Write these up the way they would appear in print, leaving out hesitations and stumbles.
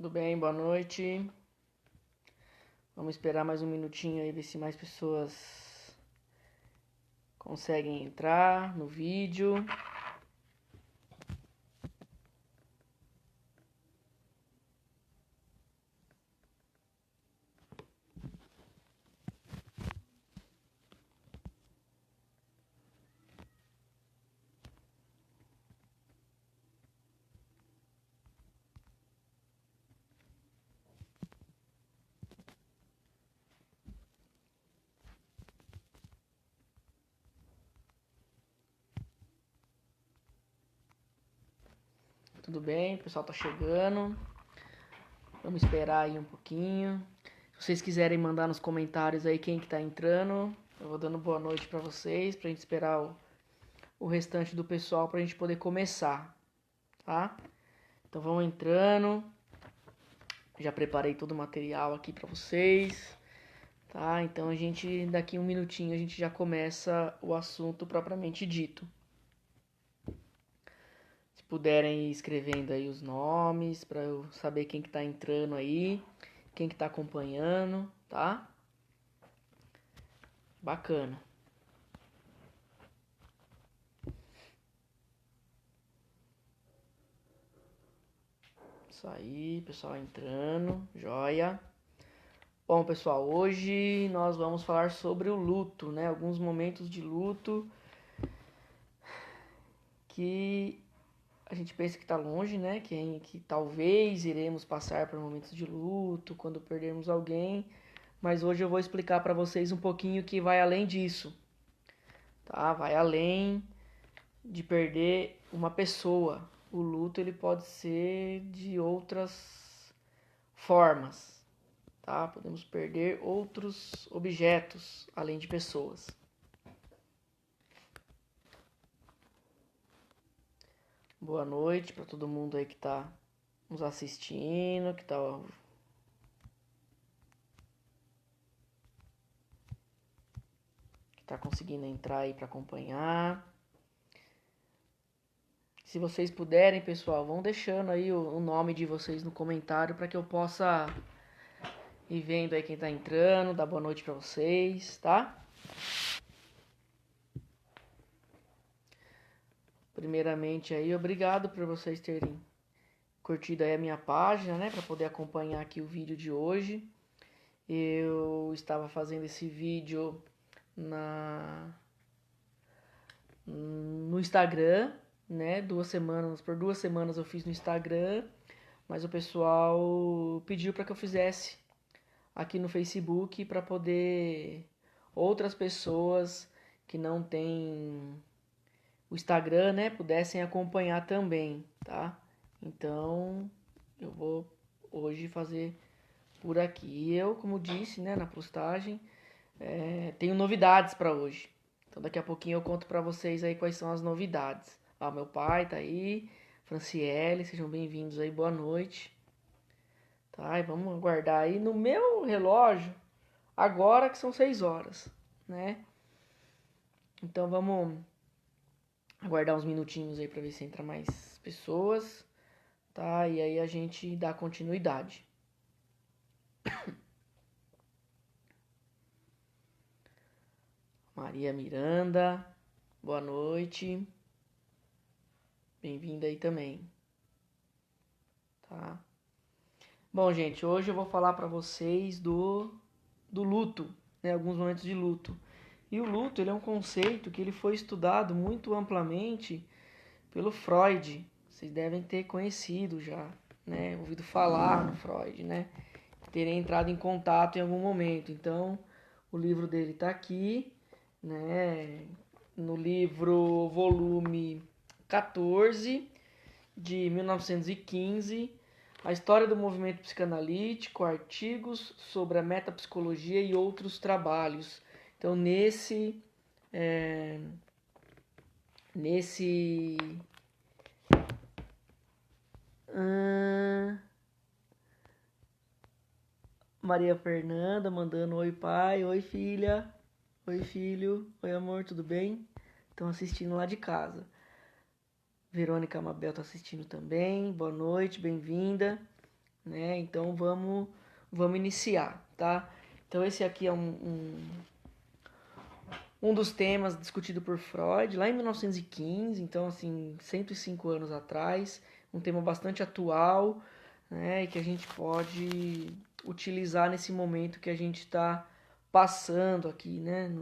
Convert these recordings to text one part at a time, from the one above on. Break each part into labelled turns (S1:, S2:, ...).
S1: Tudo bem? Boa noite. Vamos esperar mais um minutinho aí, ver se mais pessoas conseguem entrar no vídeo. Tudo bem? O pessoal tá chegando. Vamos esperar aí um pouquinho. Se vocês quiserem mandar nos comentários aí quem que tá entrando, eu vou dando boa noite pra vocês, pra gente esperar o restante do pessoal pra gente poder começar, tá? Então vamos entrando. Já preparei todo o material aqui pra vocês, tá? Então daqui um minutinho a gente já começa o assunto propriamente dito. Se puderem ir escrevendo aí os nomes para eu saber quem que tá entrando aí, quem que tá acompanhando, tá? Bacana. Isso aí, pessoal entrando, joia. Bom, pessoal, hoje nós vamos falar sobre o luto, né? Alguns momentos de luto que a gente pensa que tá longe, né? Que talvez iremos passar por momentos de luto quando perdermos alguém, mas hoje eu vou explicar para vocês um pouquinho que vai além disso, tá? Vai além de perder uma pessoa. O luto ele pode ser de outras formas, tá? Podemos perder outros objetos além de pessoas. Boa noite para todo mundo aí que está nos assistindo, que está conseguindo entrar aí para acompanhar. Se vocês puderem, pessoal, vão deixando aí o nome de vocês no comentário para que eu possa ir vendo aí quem está entrando, dar boa noite para vocês, tá? Primeiramente aí, obrigado por vocês terem curtido aí a minha página, né, para poder acompanhar aqui o vídeo de hoje. Eu estava fazendo esse vídeo no Instagram, né, por 2 semanas eu fiz no Instagram, mas o pessoal pediu para que eu fizesse aqui no Facebook para poder outras pessoas que não têm o Instagram, né, pudessem acompanhar também, tá? Então, eu vou hoje fazer por aqui. E eu, como disse, né, na postagem, tenho novidades para hoje. Então, daqui a pouquinho eu conto para vocês aí quais são as novidades. Ah, meu pai tá aí, Franciele, sejam bem-vindos aí, boa noite. Tá, e vamos aguardar aí no meu relógio, agora que são 6 horas, né? Então, vamos aguardar uns minutinhos aí para ver se entra mais pessoas, tá? E aí a gente dá continuidade. Maria Miranda, boa noite. Bem-vinda aí também, tá? Bom, gente, hoje eu vou falar para vocês do luto, né? Alguns momentos de luto. E o luto, ele é um conceito que ele foi estudado muito amplamente pelo Freud. Vocês devem ter conhecido já, né? Ouvido falar no Freud, né? Terem entrado em contato em algum momento. Então, o livro dele está aqui, né? No livro volume 14 de 1915, a história do movimento psicanalítico, artigos sobre a metapsicologia e outros trabalhos. Então, nesse Maria Fernanda mandando oi pai, oi filha, oi filho, oi amor, tudo bem? Estão assistindo lá de casa. Verônica Mabel está assistindo também, boa noite, bem-vinda. né? Então vamos iniciar, tá? Então esse aqui é um dos temas discutido por Freud lá em 1915, então assim, 105 anos atrás, um tema bastante atual, né, e que a gente pode utilizar nesse momento que a gente está passando aqui, né,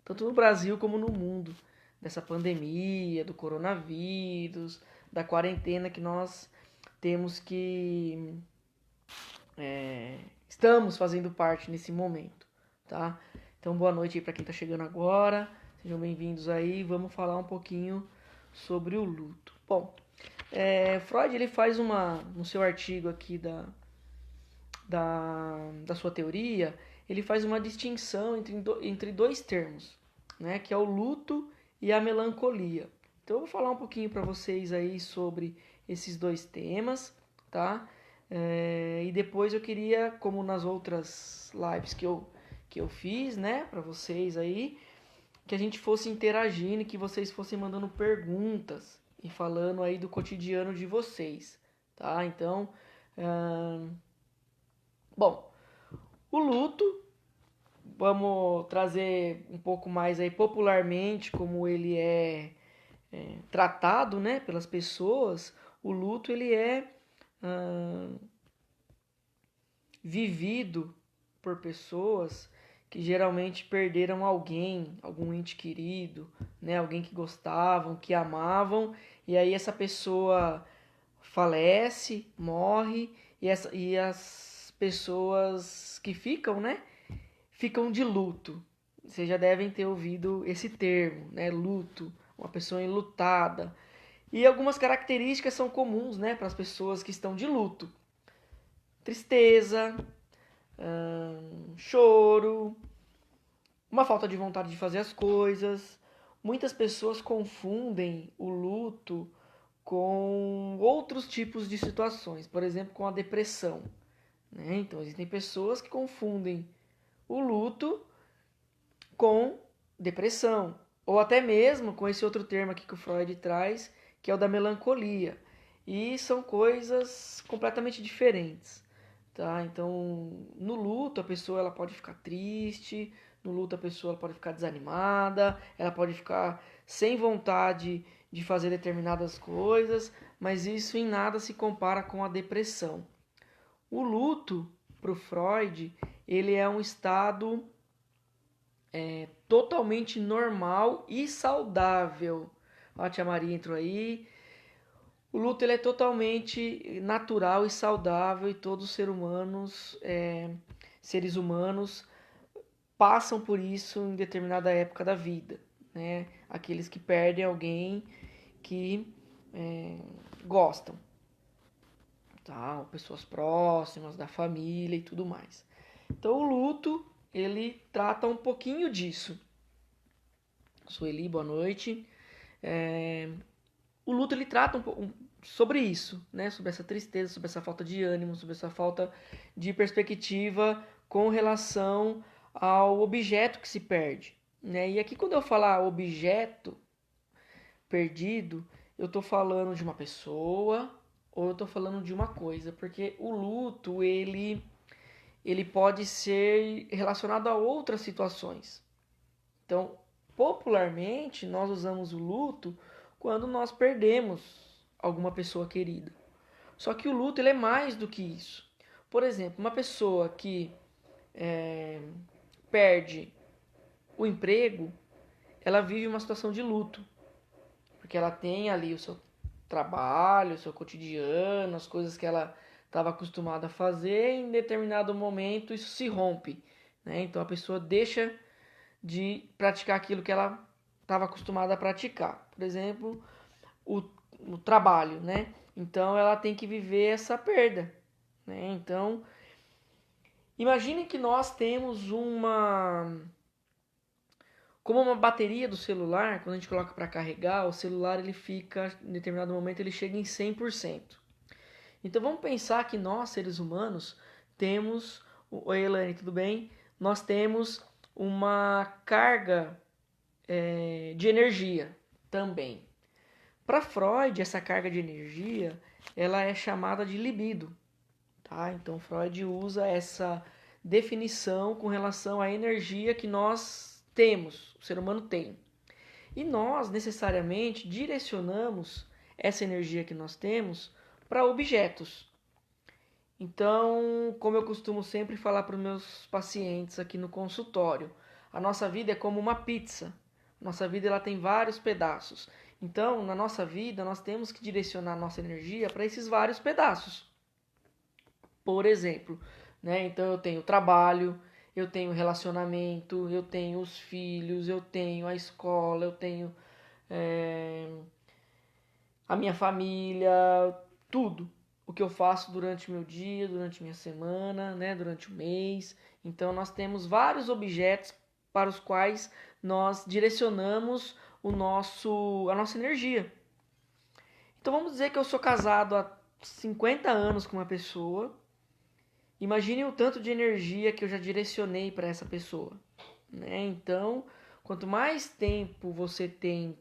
S1: tanto no Brasil como no mundo, dessa pandemia, do coronavírus, da quarentena que nós temos que estamos fazendo parte nesse momento, tá? Então, boa noite aí para quem está chegando agora. Sejam bem-vindos aí. Vamos falar um pouquinho sobre o luto. Bom, Freud ele faz no seu artigo aqui da sua teoria, ele faz uma distinção entre dois termos, né? Que é o luto e a melancolia. Então, eu vou falar um pouquinho para vocês aí sobre esses dois temas, tá? E depois eu queria, como nas outras lives que eu fiz, né, para vocês aí, que a gente fosse interagindo, que vocês fossem mandando perguntas e falando aí do cotidiano de vocês, tá? Então, bom, o luto, vamos trazer um pouco mais aí popularmente como ele é tratado, né, pelas pessoas. O luto ele é vivido por pessoas que geralmente perderam alguém, algum ente querido, né, alguém que gostavam, que amavam, e aí essa pessoa falece, morre, e as pessoas que ficam, né, ficam de luto. Vocês já devem ter ouvido esse termo, né, luto, uma pessoa enlutada. E algumas características são comuns, né, para as pessoas que estão de luto: tristeza, choro, uma falta de vontade de fazer as coisas. Muitas pessoas confundem o luto com outros tipos de situações, por exemplo, com a depressão, né? Então, existem pessoas que confundem o luto com depressão, ou até mesmo com esse outro termo aqui que o Freud traz, que é o da melancolia. E são coisas completamente diferentes. Tá? Então, no luto, a pessoa ela pode ficar triste, no luto, a pessoa ela pode ficar desanimada, ela pode ficar sem vontade de fazer determinadas coisas, mas isso em nada se compara com a depressão. O luto, para o Freud, ele é um estado totalmente normal e saudável. Ó, a tia Maria entrou aí. O luto ele é totalmente natural e saudável e todos os seres humanos passam por isso em determinada época da vida, né? Aqueles que perdem alguém que gostam, tá? Pessoas próximas da família e tudo mais. Então o luto ele trata um pouquinho disso. Sueli, boa noite. O luto ele trata sobre isso, né? Sobre essa tristeza, sobre essa falta de ânimo, sobre essa falta de perspectiva com relação ao objeto que se perde, né? E aqui quando eu falar objeto perdido, eu estou falando de uma pessoa ou eu estou falando de uma coisa, porque o luto ele pode ser relacionado a outras situações. Então, popularmente, nós usamos o luto quando nós perdemos alguma pessoa querida. Só que o luto ele é mais do que isso. Por exemplo, uma pessoa que perde o emprego, ela vive uma situação de luto, porque ela tem ali o seu trabalho, o seu cotidiano, as coisas que ela estava acostumada a fazer, e em determinado momento isso se rompe, né? Então a pessoa deixa de praticar aquilo que ela estava acostumada a praticar. Por exemplo, o, o trabalho, né? Então ela tem que viver essa perda, né? Então, imagine que nós temos como uma bateria do celular, quando a gente coloca para carregar, o celular ele fica, em determinado momento, ele chega em 100%. Então vamos pensar que nós, seres humanos, temos... Oi, Elaine, tudo bem? Nós temos uma carga de energia também. Para Freud, essa carga de energia ela é chamada de libido. tá? Então Freud usa essa definição com relação à energia que nós temos, o ser humano tem. E nós necessariamente direcionamos essa energia que nós temos para objetos. Então, como eu costumo sempre falar para os meus pacientes aqui no consultório, a nossa vida é como uma pizza. Nossa vida ela tem vários pedaços. Então, na nossa vida, nós temos que direcionar nossa energia para esses vários pedaços. Por exemplo, né? Então eu tenho trabalho, eu tenho relacionamento, eu tenho os filhos, eu tenho a escola, eu tenho a minha família, tudo. O que eu faço durante o meu dia, durante minha semana, né? Durante o mês. Então nós temos vários objetos para os quais nós direcionamos a nossa energia. Então vamos dizer que eu sou casado há 50 anos com uma pessoa. Imagine o tanto de energia que eu já direcionei para essa pessoa, né? Então, quanto mais tempo você tem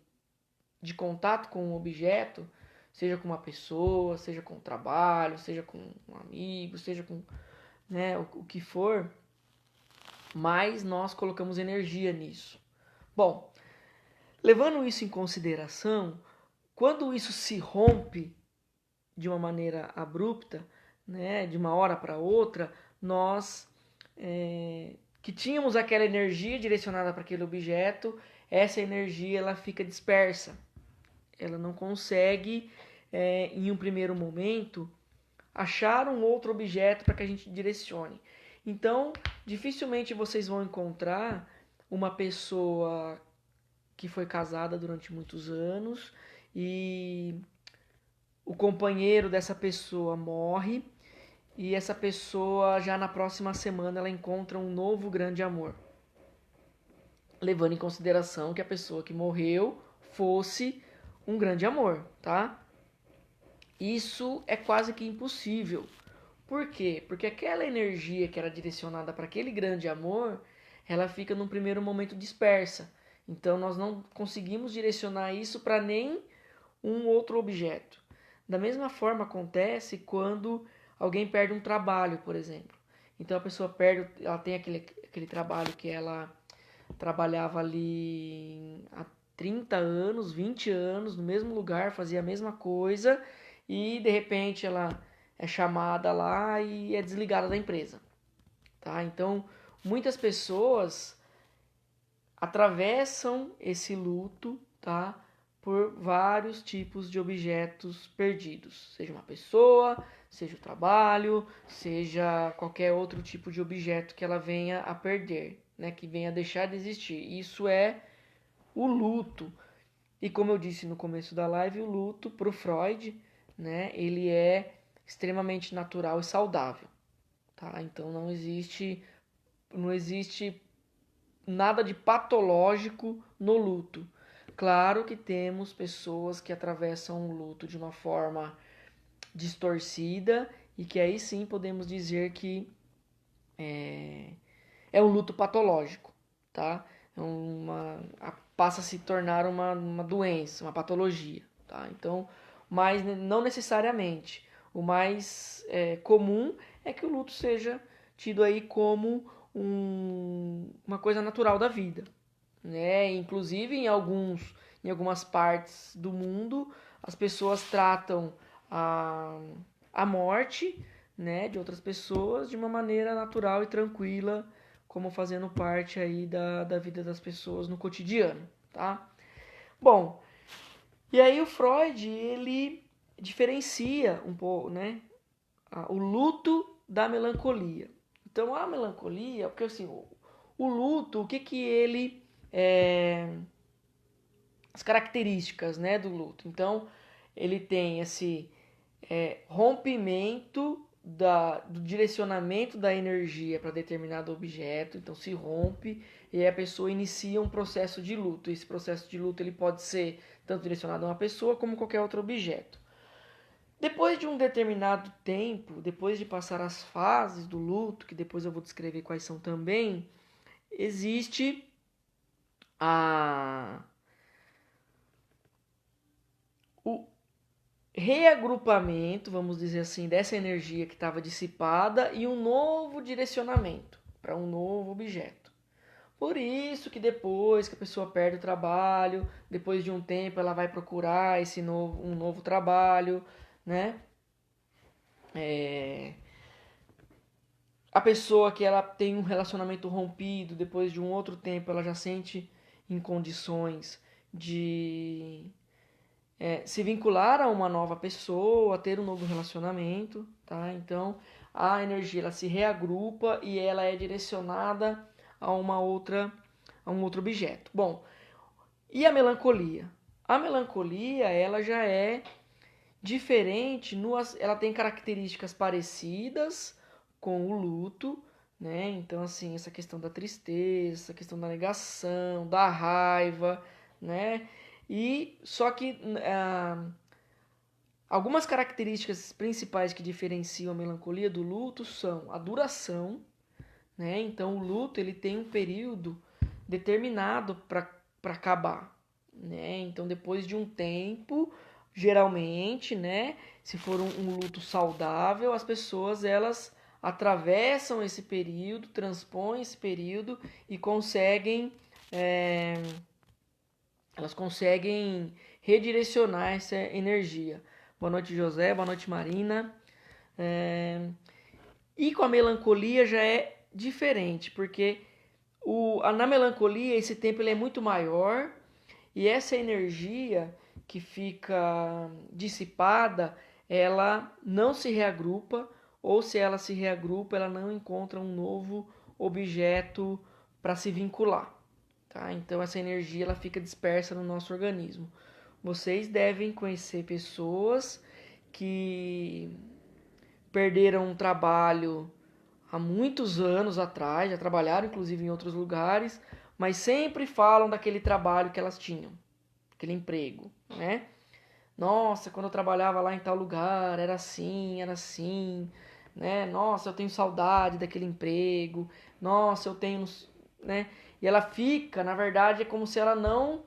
S1: de contato com um objeto, seja com uma pessoa, seja com o trabalho, seja com um amigo, seja com, né, o que for, mais nós colocamos energia nisso. Bom, levando isso em consideração, quando isso se rompe de uma maneira abrupta, né, de uma hora para outra, nós que tínhamos aquela energia direcionada para aquele objeto, essa energia ela fica dispersa. Ela não consegue, em um primeiro momento, achar um outro objeto para que a gente direcione. Então, dificilmente vocês vão encontrar uma pessoa que foi casada durante muitos anos e o companheiro dessa pessoa morre e essa pessoa já na próxima semana ela encontra um novo grande amor, levando em consideração que a pessoa que morreu fosse um grande amor, tá? Isso é quase que impossível. Por quê? Porque aquela energia que era direcionada para aquele grande amor, ela fica num primeiro momento dispersa. Então nós não conseguimos direcionar isso para nem um outro objeto. Da mesma forma acontece quando alguém perde um trabalho, por exemplo. Então a pessoa perde, ela tem aquele trabalho que ela trabalhava ali há 30 anos, 20 anos, no mesmo lugar, fazia a mesma coisa e de repente ela é chamada lá e é desligada da empresa, tá? Então, muitas pessoas atravessam esse luto, tá? Por vários tipos de objetos perdidos, seja uma pessoa, seja o trabalho, seja qualquer outro tipo de objeto que ela venha a perder, né? Que venha a deixar de existir. Isso é o luto. E como eu disse no começo da live, o luto para o Freud, né? Ele é extremamente natural e saudável, tá? Então não existe nada de patológico no luto. Claro que temos pessoas que atravessam o luto de uma forma distorcida e que aí sim podemos dizer que é um luto patológico, tá? Passa a se tornar uma doença, uma patologia, tá? Então, mas não necessariamente. O mais comum é que o luto seja tido aí como uma coisa natural da vida, né? Inclusive em algumas partes do mundo as pessoas tratam a, a morte, né, de outras pessoas de uma maneira natural e tranquila, como fazendo parte aí da vida das pessoas no cotidiano, tá? Bom, e aí o Freud ele diferencia um pouco, né, o luto da melancolia. Então a melancolia, porque assim, o luto, o que que ele as características, né, do luto. Então ele tem esse rompimento do direcionamento da energia para determinado objeto, então se rompe e aí a pessoa inicia um processo de luto. Esse processo de luto ele pode ser tanto direcionado a uma pessoa como qualquer outro objeto. Depois de um determinado tempo, depois de passar as fases do luto, que depois eu vou descrever quais são também, existe o reagrupamento, vamos dizer assim, dessa energia que estava dissipada e um novo direcionamento para um novo objeto. Por isso que depois que a pessoa perde o trabalho, depois de um tempo ela vai procurar um novo trabalho, né? A pessoa que ela tem um relacionamento rompido, depois de um outro tempo ela já sente em condições de se vincular a uma nova pessoa, ter um novo relacionamento, tá? Então a energia ela se reagrupa e ela é direcionada a a um outro objeto. Bom, e a melancolia? A melancolia ela já é diferente, ela tem características parecidas com o luto, né? Então assim, essa questão da tristeza, essa questão da negação, da raiva, né? E só que algumas características principais que diferenciam a melancolia do luto são a duração, né? Então o luto ele tem um período determinado para acabar, né? Então depois de um tempo, geralmente, né, se for um luto saudável, as pessoas elas atravessam esse período, transpõem esse período e elas conseguem redirecionar essa energia. Boa noite, José. Boa noite, Marina. E com a melancolia já é diferente, porque na melancolia esse tempo ele é muito maior e essa energia que fica dissipada, ela não se reagrupa, ou se ela se reagrupa, ela não encontra um novo objeto para se vincular. Tá? Então essa energia ela fica dispersa no nosso organismo. Vocês devem conhecer pessoas que perderam um trabalho há muitos anos atrás, já trabalharam inclusive em outros lugares, mas sempre falam daquele trabalho que elas tinham, aquele emprego, né? Nossa, quando eu trabalhava lá em tal lugar, era assim, né? Nossa, eu tenho saudade daquele emprego. Nossa, eu tenho, né? E ela fica, na verdade, é como se ela não,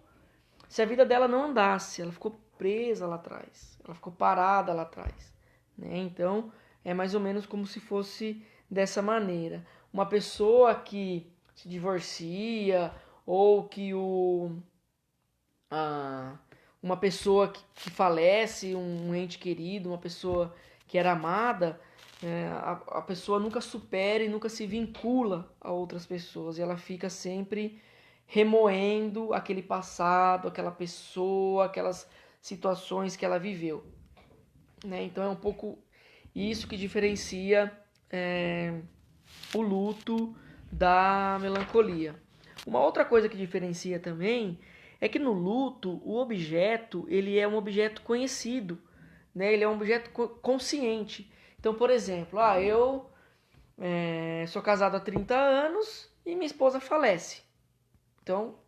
S1: se a vida dela não andasse, ela ficou presa lá atrás, ela ficou parada lá atrás, né? Então, é mais ou menos como se fosse dessa maneira. Uma pessoa que se divorcia ou que a, uma pessoa que falece, um ente querido, uma pessoa que era amada, a pessoa nunca supera e nunca se vincula a outras pessoas. E ela fica sempre remoendo aquele passado, aquela pessoa, aquelas situações que ela viveu. Né? Então é um pouco isso que diferencia o luto da melancolia. Uma outra coisa que diferencia também é que no luto o objeto ele é um objeto conhecido, né? Ele é um objeto consciente. Então, por exemplo, eu sou casado há 30 anos e minha esposa falece. Então,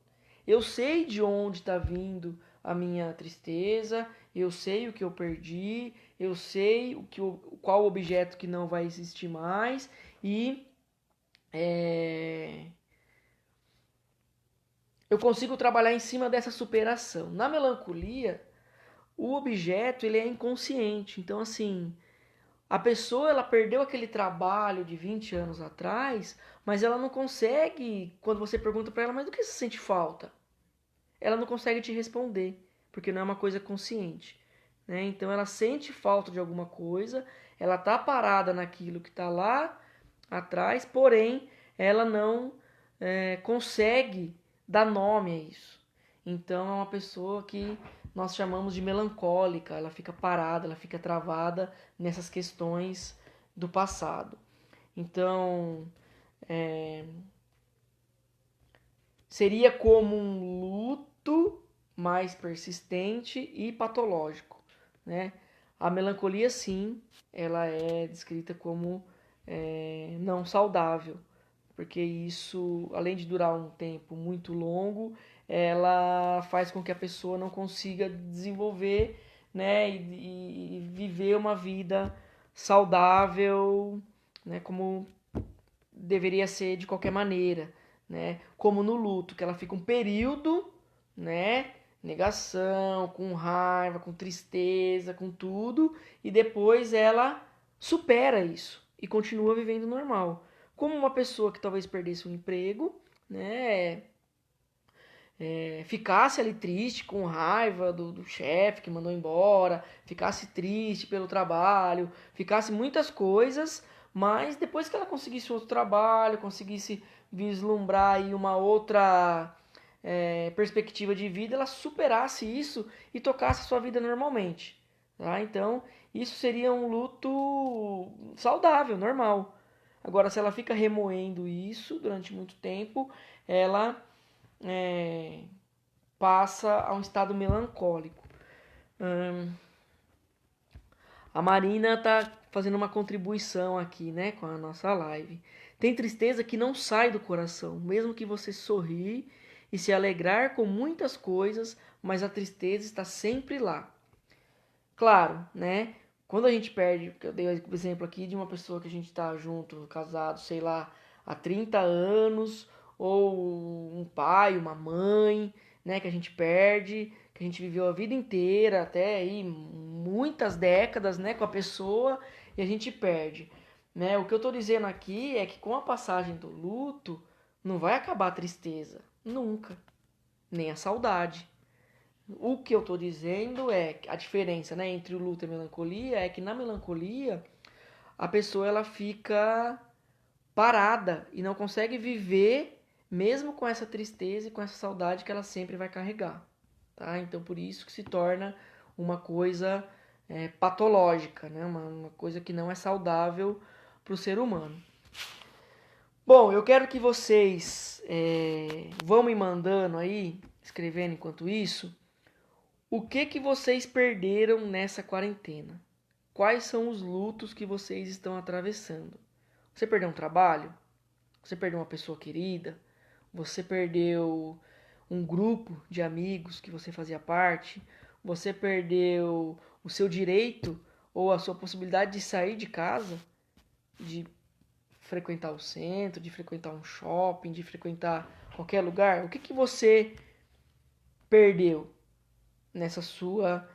S1: eu sei de onde está vindo a minha tristeza, eu sei o que eu perdi, eu sei qual objeto que não vai existir mais e eu consigo trabalhar em cima dessa superação. Na melancolia, o objeto ele é inconsciente. Então, assim, a pessoa ela perdeu aquele trabalho de 20 anos atrás, mas ela não consegue, quando você pergunta para ela, mas do que você sente falta? Ela não consegue te responder, porque não é uma coisa consciente. Né? Então ela sente falta de alguma coisa, ela tá parada naquilo que está lá atrás, porém ela não consegue dar nome a isso. Então é uma pessoa que nós chamamos de melancólica, ela fica parada, ela fica travada nessas questões do passado. Então seria como um luto mais persistente e patológico, né? A melancolia, sim, ela é descrita como não saudável, porque isso, além de durar um tempo muito longo, ela faz com que a pessoa não consiga desenvolver, né, e viver uma vida saudável, né, como deveria ser de qualquer maneira, né? Como no luto, que ela fica um período, né, negação, com raiva, com tristeza, com tudo, e depois ela supera isso e continua vivendo normal. Como uma pessoa que talvez perdesse um emprego, né, ficasse ali triste, com raiva do chefe que mandou embora, ficasse triste pelo trabalho, ficasse muitas coisas, mas depois que ela conseguisse outro trabalho, conseguisse vislumbrar aí uma outra perspectiva de vida, ela superasse isso e tocasse a sua vida normalmente. Tá? Então, isso seria um luto saudável, normal. Agora, se ela fica remoendo isso durante muito tempo, ela é, passa a um estado melancólico. A Marina está fazendo uma contribuição aqui, né, com a nossa live. Tem tristeza que não sai do coração, mesmo que você sorri e se alegrar com muitas coisas, mas a tristeza está sempre lá. Claro, né? Quando a gente perde, eu dei o exemplo aqui de uma pessoa que a gente está junto, casado, sei lá, há 30 anos, ou um pai, uma mãe, né, que a gente perde, que a gente viveu a vida inteira, até aí muitas décadas, né, com a pessoa, e a gente perde, né? O que eu tô dizendo aqui é que com a passagem do luto, não vai acabar a tristeza, nunca, nem a saudade. O que eu estou dizendo é a diferença, né, entre o luto e a melancolia é que na melancolia a pessoa ela fica parada e não consegue viver mesmo com essa tristeza e com essa saudade que ela sempre vai carregar, tá? Então por isso que se torna uma coisa patológica, né? Uma coisa que não é saudável para o ser humano. Bom, eu quero que vocês vão me mandando aí, escrevendo enquanto isso, o que vocês perderam nessa quarentena? Quais são os lutos que vocês estão atravessando? Você perdeu um trabalho? Você perdeu uma pessoa querida? Você perdeu um grupo de amigos que você fazia parte? Você perdeu o seu direito ou a sua possibilidade de sair de casa, de frequentar o centro, de frequentar um shopping, de frequentar qualquer lugar? O que você perdeu nessa sua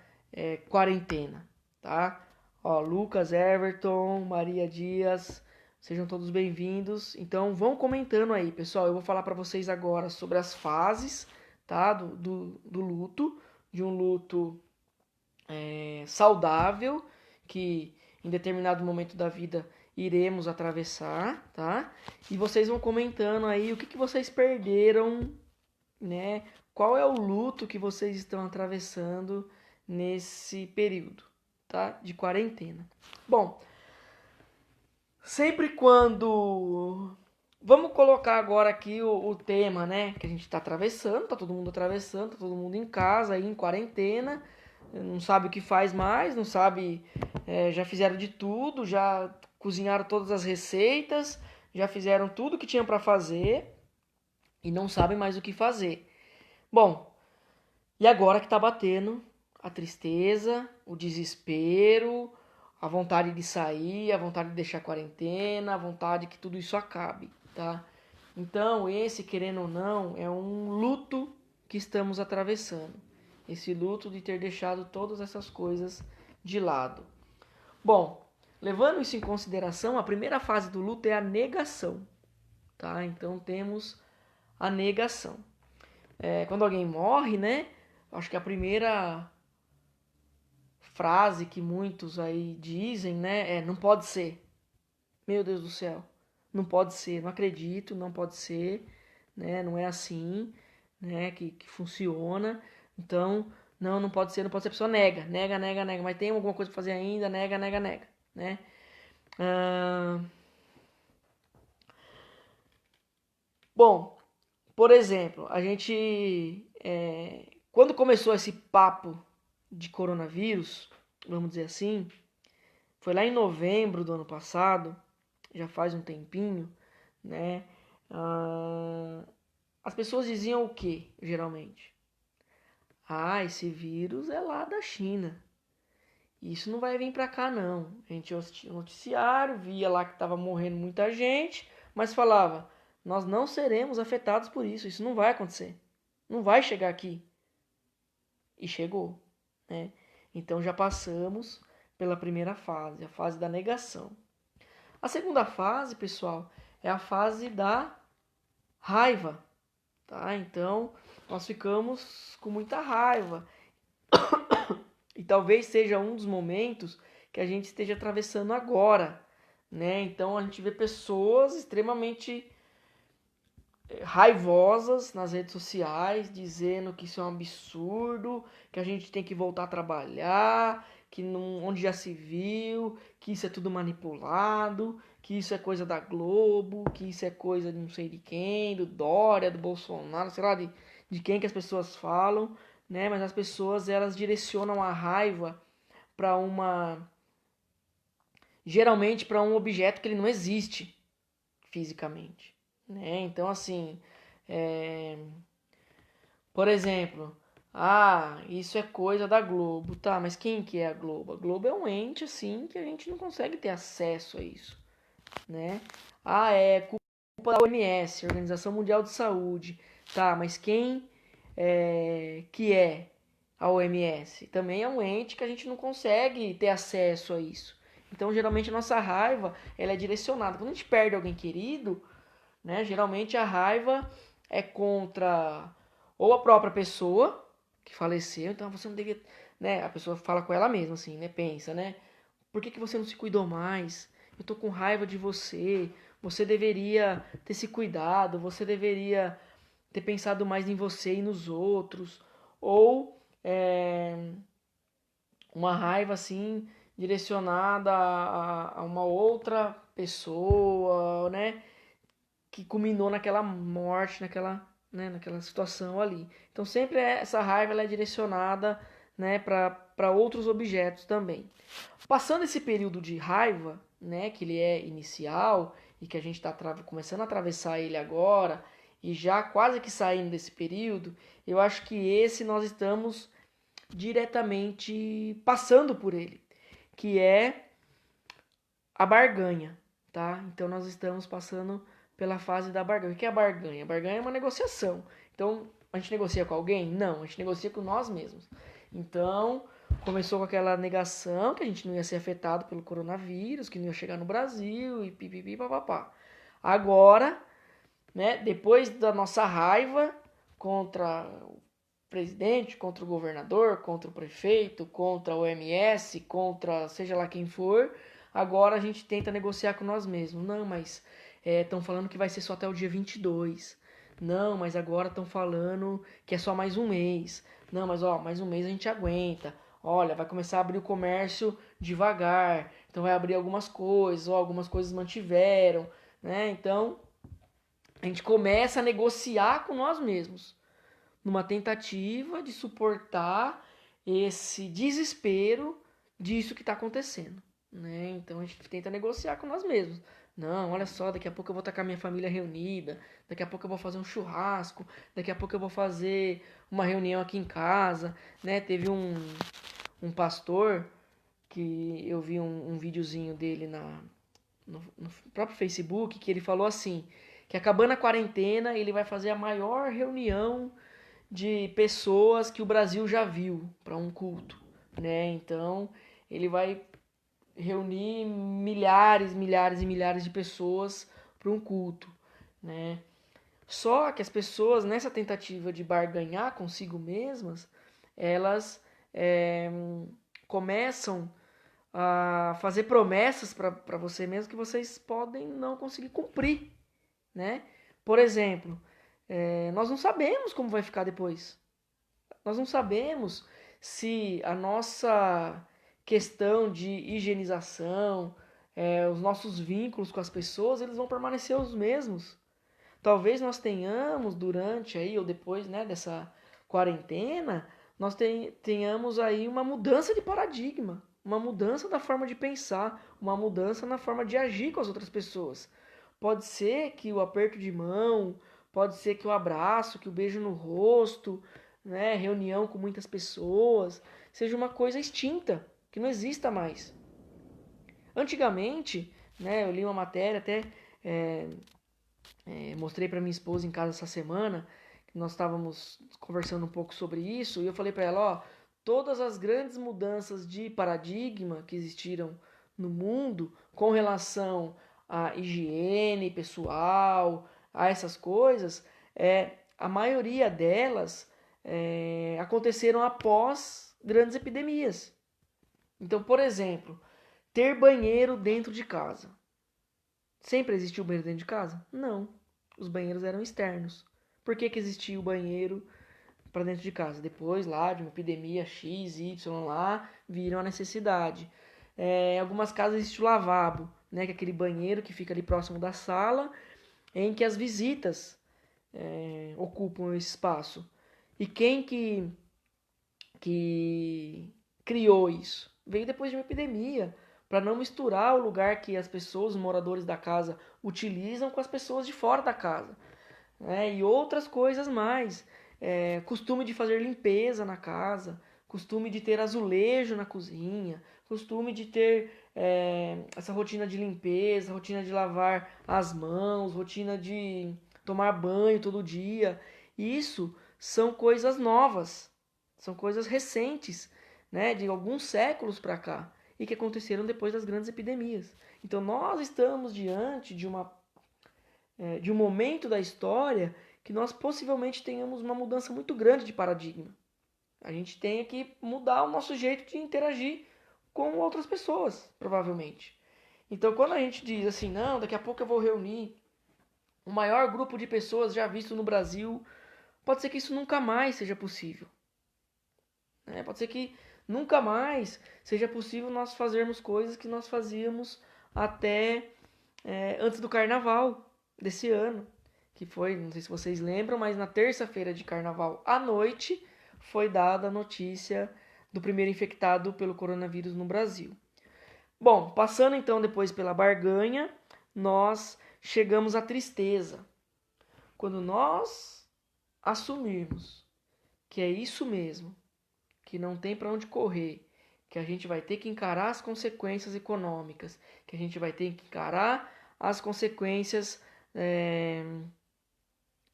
S1: quarentena, tá? Ó, Lucas, Everton, Maria Dias, sejam todos bem-vindos. Então vão comentando aí, pessoal. Eu vou falar para vocês agora sobre as fases, tá? Do luto, de um luto saudável que em determinado momento da vida iremos atravessar, tá? E vocês vão comentando aí o que vocês perderam, né? Qual é o luto que vocês estão atravessando nesse período, tá? De quarentena. Bom, sempre quando vamos colocar agora aqui o tema, né? Que a gente está atravessando, tá todo mundo atravessando, tá todo mundo em casa aí em quarentena, não sabe o que faz mais, não sabe, já fizeram de tudo, já cozinharam todas as receitas, já fizeram tudo que tinham para fazer e não sabem mais o que fazer. Bom, e agora que tá batendo a tristeza, o desespero, a vontade de sair, a vontade de deixar a quarentena, a vontade que tudo isso acabe, tá? Então, esse, querendo ou não, é um luto que estamos atravessando. Esse luto de ter deixado todas essas coisas de lado. Bom, levando isso em consideração, a primeira fase do luto é a negação, tá? Então, temos a negação. Quando alguém morre, né? Acho que a primeira frase que muitos aí dizem, né? Não pode ser. Meu Deus do céu. Não pode ser. Não acredito, não pode ser. Né? Não é assim, né? Que funciona. Então, não pode ser, não pode ser. A pessoa nega, nega, nega, nega. Mas tem alguma coisa pra fazer ainda, nega, nega, nega. Né? Bom, por exemplo, a gente... quando começou esse papo de coronavírus, vamos dizer assim, foi lá em novembro do ano passado, já faz um tempinho, né? As pessoas diziam o que, geralmente? Ah, esse vírus é lá da China. Isso não vai vir pra cá, não. A gente assistia o noticiário, via lá que tava morrendo muita gente, mas falava, nós não seremos afetados por isso, isso não vai acontecer. Não vai chegar aqui. e chegou, né? Então já passamos pela primeira fase, a fase da negação. A segunda fase, pessoal, é a fase da raiva, tá? Então nós ficamos com muita raiva e talvez seja um dos momentos que a gente esteja atravessando agora, né? Então a gente vê pessoas extremamente raivosas nas redes sociais, dizendo que isso é um absurdo, que a gente tem que voltar a trabalhar, que não, onde já se viu, que isso é tudo manipulado, que isso é coisa da Globo, que isso é coisa de não sei de quem, do Dória, do Bolsonaro, sei lá de quem que as pessoas falam, né? Mas as pessoas elas direcionam a raiva para geralmente para um objeto que ele não existe fisicamente, né? Então assim, é, por exemplo, isso é coisa da Globo, tá? Mas quem que é a Globo? A Globo é um ente assim que a gente não consegue ter acesso a isso, né? É culpa da OMS, Organização Mundial de Saúde, tá? Mas quem que é a OMS? Também é um ente que a gente não consegue ter acesso a isso. Então, geralmente a nossa raiva ela é direcionada. Quando a gente perde alguém querido, né? Geralmente a raiva é contra ou a própria pessoa que faleceu, então você não devia, né? A pessoa fala com ela mesma assim, né? Pensa, né? Por que você não se cuidou mais? Eu tô com raiva de você. Você deveria ter se cuidado, você deveria ter pensado mais em você e nos outros. Ou uma raiva assim direcionada a uma outra pessoa, né? Que culminou naquela morte, naquela situação ali. Então sempre essa raiva ela é direcionada, né, para outros objetos também. Passando esse período de raiva, né, que ele é inicial e que a gente está começando a atravessar ele agora e já quase que saindo desse período, eu acho que esse nós estamos diretamente passando por ele, que é a barganha, tá? Então nós estamos passando pela fase da barganha. O que é a barganha? A barganha é uma negociação. Então, a gente negocia com alguém? Não, a gente negocia com nós mesmos. Então, começou com aquela negação que a gente não ia ser afetado pelo coronavírus, que não ia chegar no Brasil e pipipi papapá. Agora, né, depois da nossa raiva contra o presidente, contra o governador, contra o prefeito, contra o OMS, contra seja lá quem for, agora a gente tenta negociar com nós mesmos. Não, mas estão falando que vai ser só até o dia 22. Não, mas agora estão falando que é só mais um mês. Não, mas mais um mês a gente aguenta. Olha, vai começar a abrir o comércio devagar. Então vai abrir algumas coisas, algumas coisas mantiveram, né? Então a gente começa a negociar com nós mesmos, numa tentativa de suportar esse desespero disso que está acontecendo, né? Então a gente tenta negociar com nós mesmos. Não, olha só, daqui a pouco eu vou estar com a minha família reunida, daqui a pouco eu vou fazer um churrasco, daqui a pouco eu vou fazer uma reunião aqui em casa, né? Teve um pastor que eu vi um videozinho dele no próprio Facebook que ele falou assim, que acabando a quarentena ele vai fazer a maior reunião de pessoas que o Brasil já viu para um culto, né? Então, ele vai reunir milhares, milhares e milhares de pessoas para um culto, né? Só que as pessoas, nessa tentativa de barganhar consigo mesmas, elas começam a fazer promessas para você mesmo que vocês podem não conseguir cumprir, né? Por exemplo, nós não sabemos como vai ficar depois. Nós não sabemos se a nossa questão de higienização, os nossos vínculos com as pessoas, eles vão permanecer os mesmos. Talvez nós tenhamos durante aí ou depois, né, dessa quarentena, nós tenhamos aí uma mudança de paradigma, uma mudança da forma de pensar, uma mudança na forma de agir com as outras pessoas. Pode ser que o aperto de mão, pode ser que o abraço, que o beijo no rosto, né, reunião com muitas pessoas, seja uma coisa extinta, que não exista mais. Antigamente, né, eu li uma matéria até mostrei para minha esposa em casa essa semana, nós estávamos conversando um pouco sobre isso, e eu falei para ela, ó, todas as grandes mudanças de paradigma que existiram no mundo com relação à higiene pessoal, a essas coisas, a maioria delas aconteceram após grandes epidemias. Então, por exemplo, ter banheiro dentro de casa. Sempre existiu banheiro dentro de casa? Não. Os banheiros eram externos. Por que existia o banheiro para dentro de casa? Depois, lá, de uma epidemia X, Y lá, viram a necessidade. Em algumas casas existe o lavabo, né, que é aquele banheiro que fica ali próximo da sala, em que as visitas ocupam esse espaço. E quem que criou isso? Veio depois de uma epidemia, para não misturar o lugar que as pessoas, os moradores da casa, utilizam com as pessoas de fora da casa, né? E outras coisas mais. Costume de fazer limpeza na casa, costume de ter azulejo na cozinha, costume de ter essa rotina de limpeza, rotina de lavar as mãos, rotina de tomar banho todo dia. Isso são coisas novas, são coisas recentes, né, de alguns séculos para cá e que aconteceram depois das grandes epidemias. Então nós estamos diante de um momento da história que nós possivelmente tenhamos uma mudança muito grande de paradigma. A gente tem que mudar o nosso jeito de interagir com outras pessoas, provavelmente. Então, quando a gente diz assim, não, daqui a pouco eu vou reunir o maior grupo de pessoas já visto no Brasil, pode ser que isso nunca mais seja possível. Pode ser que nunca mais seja possível nós fazermos coisas que nós fazíamos até antes do carnaval desse ano, que foi, não sei se vocês lembram, mas na terça-feira de carnaval à noite foi dada a notícia do primeiro infectado pelo coronavírus no Brasil. Bom, passando então depois pela barganha, nós chegamos à tristeza. Quando nós assumirmos que é isso mesmo, que não tem para onde correr, que a gente vai ter que encarar as consequências econômicas, que a gente vai ter que encarar as consequências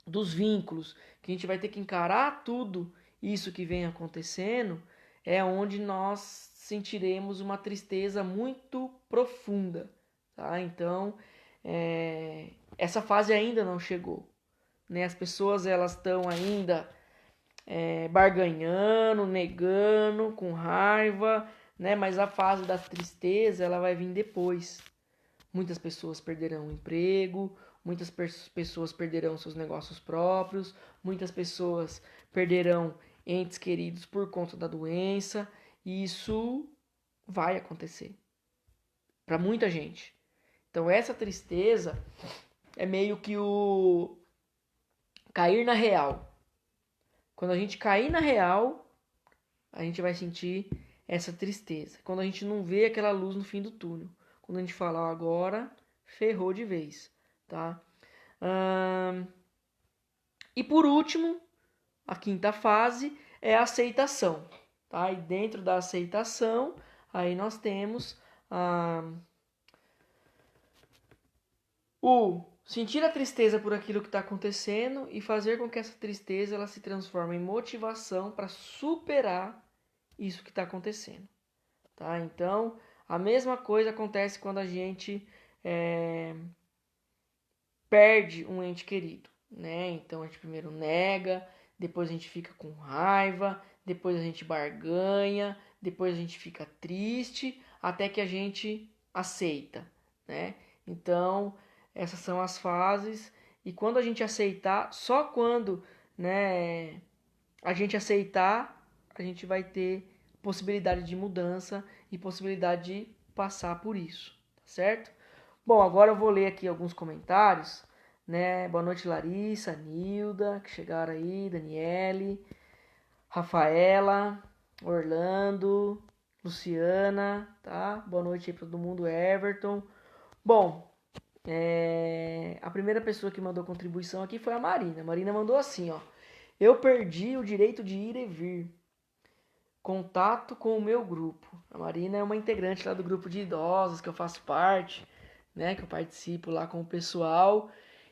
S1: dos vínculos, que a gente vai ter que encarar tudo isso que vem acontecendo, é onde nós sentiremos uma tristeza muito profunda, tá? Então, essa fase ainda não chegou, né? As pessoas elas estão ainda barganhando, negando, com raiva, né? Mas a fase da tristeza ela vai vir depois. Muitas pessoas perderão o emprego, muitas pessoas perderão seus negócios próprios, muitas pessoas perderão entes queridos por conta da doença, e isso vai acontecer para muita gente. Então essa tristeza é meio que o cair na real. Quando a gente cair na real, a gente vai sentir essa tristeza. Quando a gente não vê aquela luz no fim do túnel. Quando a gente fala, agora ferrou de vez, tá? E por último, a quinta fase é a aceitação, tá? E dentro da aceitação, aí nós temos o sentir a tristeza por aquilo que está acontecendo e fazer com que essa tristeza ela se transforme em motivação para superar isso que está acontecendo, tá? Então, a mesma coisa acontece quando a gente perde um ente querido, né? Então a gente primeiro nega, depois a gente fica com raiva, depois a gente barganha, depois a gente fica triste, até que a gente aceita, né? Então essas são as fases e quando a gente aceitar, só quando, né, a gente aceitar, a gente vai ter possibilidade de mudança e possibilidade de passar por isso, tá certo? Bom, agora eu vou ler aqui alguns comentários, né? Boa noite, Larissa, Nilda, que chegaram aí, Daniele, Rafaela, Orlando, Luciana, tá? Boa noite aí para todo mundo, Everton. Bom, a primeira pessoa que mandou contribuição aqui foi a Marina. A Marina mandou assim, ó. Eu perdi o direito de ir e vir. Contato com o meu grupo. A Marina é uma integrante lá do grupo de idosos que eu faço parte, né? Que eu participo lá com o pessoal.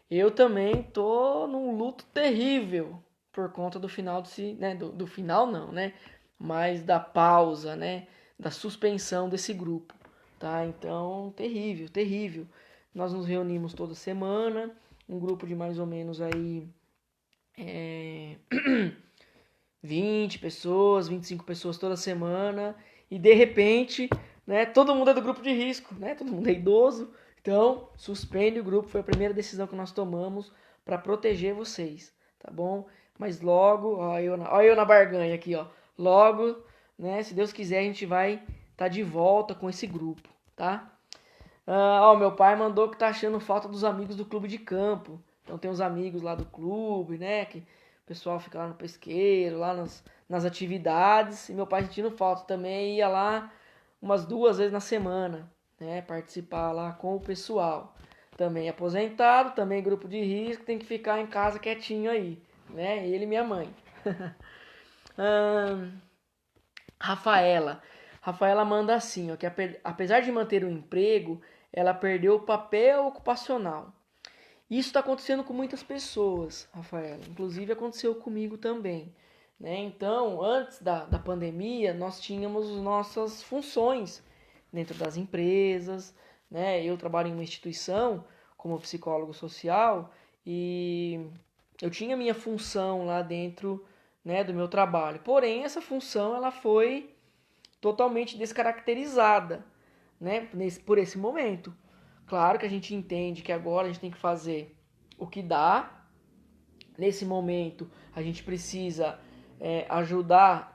S1: Eu também tô num luto terrível, por conta do final né, do final não, né? Mas da pausa, né? Da suspensão desse grupo, tá? Então, terrível, terrível. Nós nos reunimos toda semana, um grupo de mais ou menos aí 20 pessoas, 25 pessoas toda semana, e de repente, né, todo mundo é do grupo de risco, né? Todo mundo é idoso. Então, suspende o grupo, foi a primeira decisão que nós tomamos para proteger vocês, tá bom? Mas logo, ó eu na barganha aqui, ó. Logo, né, se Deus quiser, a gente vai estar de volta com esse grupo, tá? Ó, meu pai mandou que tá achando falta dos amigos do clube de campo. Então tem os amigos lá do clube, né? Que o pessoal fica lá no pesqueiro, lá nas atividades. E meu pai sentindo falta também ia lá umas 2 vezes na semana, né? Participar lá com o pessoal. Também aposentado, também grupo de risco, tem que ficar em casa quietinho aí, né? Ele e minha mãe. Ahn, Rafaela. Rafaela manda assim, ó, que apesar de manter o emprego, ela perdeu o papel ocupacional. Isso está acontecendo com muitas pessoas, Rafaela. Inclusive aconteceu comigo também. Né? Então, antes da pandemia, nós tínhamos nossas funções dentro das empresas. Né? Eu trabalho em uma instituição como psicólogo social e eu tinha minha função lá dentro, né, do meu trabalho. Porém, essa função ela foi totalmente descaracterizada, né, por esse momento. Claro que a gente entende que agora a gente tem que fazer o que dá. Nesse momento, a gente precisa ajudar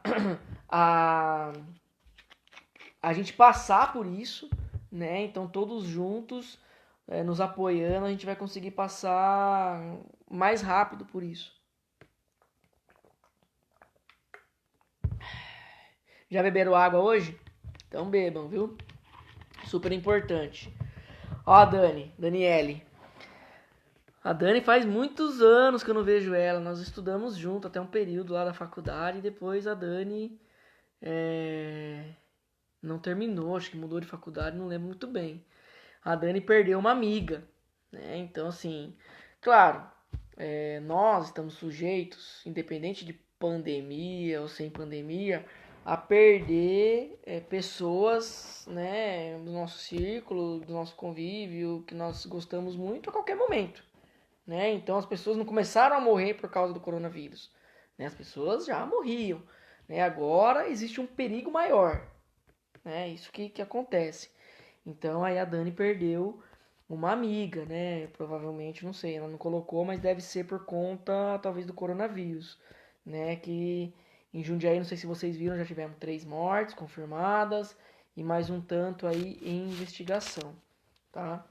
S1: a, a gente passar por isso, né? Então, todos juntos, nos apoiando, a gente vai conseguir passar mais rápido por isso. Já beberam água hoje? Então bebam, viu? Super importante. Ó a Daniele. A Dani faz muitos anos que eu não vejo ela. Nós estudamos junto até um período lá da faculdade e depois a Dani não terminou, acho que mudou de faculdade, não lembro muito bem. A Dani perdeu uma amiga, né? Então, assim, claro, nós estamos sujeitos, independente de pandemia ou sem pandemia, a perder pessoas, né, do nosso círculo, do nosso convívio, que nós gostamos muito a qualquer momento. Né? Então as pessoas não começaram a morrer por causa do coronavírus. Né? As pessoas já morriam. Né? Agora existe um perigo maior. Né? Isso que acontece. Então aí a Dani perdeu uma amiga, né? Provavelmente, não sei, ela não colocou, mas deve ser por conta, talvez, do coronavírus. Né? Que em Jundiaí, não sei se vocês viram, já tivemos 3 mortes confirmadas e mais um tanto aí em investigação. Tá?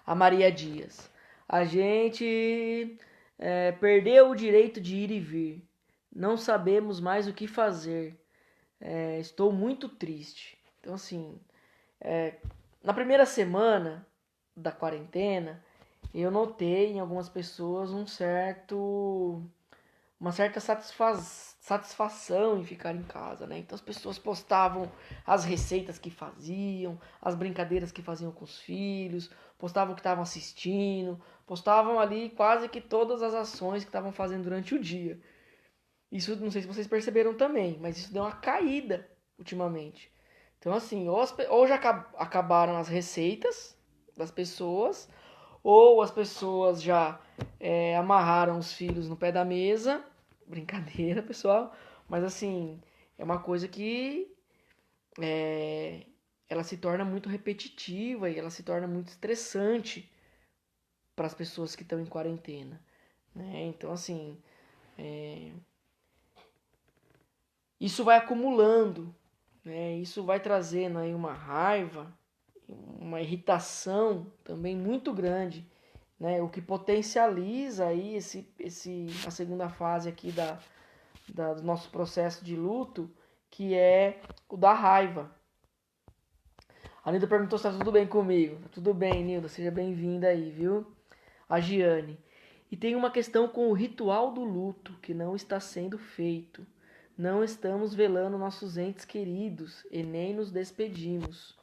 S1: A Maria Dias. A gente perdeu o direito de ir e vir. Não sabemos mais o que fazer. Estou muito triste. Então, assim, na primeira semana da quarentena, eu notei em algumas pessoas uma certa satisfação em ficar em casa, né? Então as pessoas postavam as receitas que faziam, as brincadeiras que faziam com os filhos, postavam o que estavam assistindo, postavam ali quase que todas as ações que estavam fazendo durante o dia. Isso não sei se vocês perceberam também, mas isso deu uma caída ultimamente. Então assim, ou já acabaram as receitas das pessoas, ou as pessoas já amarraram os filhos no pé da mesa. Brincadeira, pessoal. Mas assim, é uma coisa que ela se torna muito repetitiva e ela se torna muito estressante para as pessoas que estão em quarentena. Né? Então, assim, isso vai acumulando, né? Isso vai trazendo aí uma raiva, uma irritação também muito grande, né? O que potencializa aí a segunda fase aqui do nosso processo de luto, que é o da raiva. A Nilda perguntou se tá tudo bem comigo. Tudo bem, Nilda, seja bem-vinda aí, viu? A Giane. E tem uma questão com o ritual do luto que não está sendo feito. Não estamos velando nossos entes queridos e nem nos despedimos.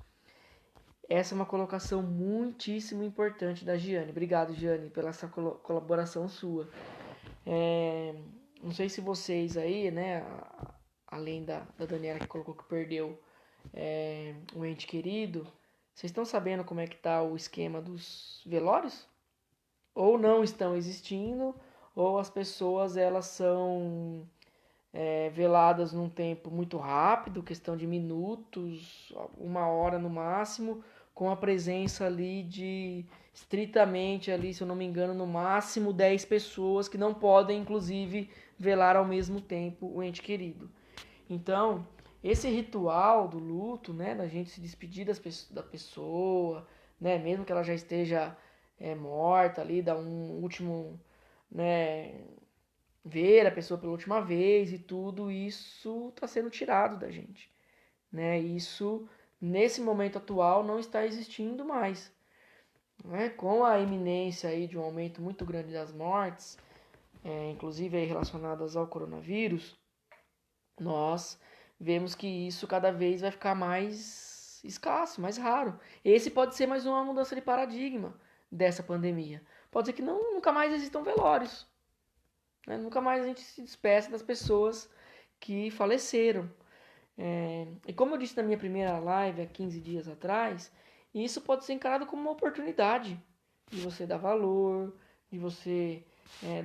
S1: Essa é uma colocação muitíssimo importante da Giane. Obrigado, Giane, pela essa colaboração sua. Não sei se vocês aí, né, além da Daniela que colocou que perdeu um ente querido, vocês estão sabendo como é que tá o esquema dos velórios? Ou não estão existindo, ou as pessoas elas são veladas num tempo muito rápido, questão de minutos, 1 hora no máximo, com a presença ali de estritamente ali, se eu não me engano, no máximo 10 pessoas que não podem, inclusive, velar ao mesmo tempo o ente querido. Então, esse ritual do luto, né, da gente se despedir da pessoa, né, mesmo que ela já esteja morta ali, dar um último, né, ver a pessoa pela última vez e tudo isso está sendo tirado da gente, né? Isso nesse momento atual não está existindo mais, né? Com a iminência aí de um aumento muito grande das mortes, inclusive aí relacionadas ao coronavírus, nós vemos que isso cada vez vai ficar mais escasso, mais raro. Esse pode ser mais uma mudança de paradigma dessa pandemia. Pode ser que nunca mais existam velórios, né? Nunca mais a gente se despeça das pessoas que faleceram. E como eu disse na minha primeira live há 15 dias atrás, isso pode ser encarado como uma oportunidade de você dar valor, de você